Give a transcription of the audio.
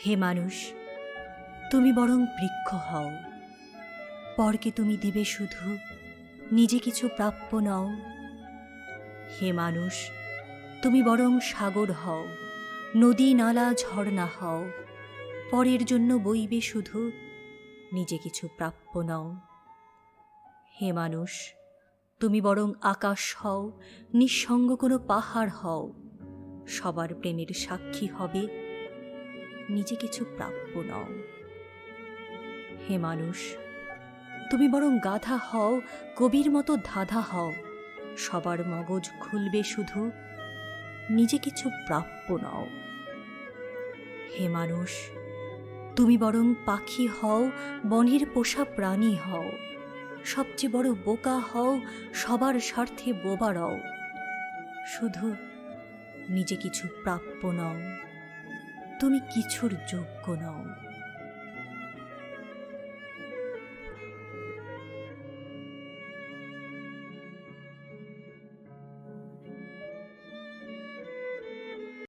হে মানুষ, তুমি বরং বৃক্ষ হও, পরকে তুমি দিবে শুধু, নিজে কিছু প্রাপ্য নও। হে মানুষ, তুমি বরং সাগর হও, নদী নালা ঝর্ণা হও, পরের জন্য বইবে শুধু, নিজে কিছু প্রাপ্য নও। হে মানুষ, তুমি বরং আকাশ হও, নিঃসঙ্গ কোনো পাহাড় হও, সবার প্রেমের সাক্ষী হবে, নিজে কিছু প্রাপ্য নও। হে মানুষ, তুমি বরং গাধা হও, কবির মতো ধাঁধা হও, সবার মগজ খুলবে শুধু, নিজে কিছু প্রাপ্য নও। হে মানুষ, তুমি বরং পাখি হও, বনের পোষা প্রাণী হও, সবচেয়ে বড় বোকা হও, সবার স্বার্থে বোবা রও, শুধু নিজে কিছু প্রাপ্য নও, তুমি কিছুর যোগ্য নও।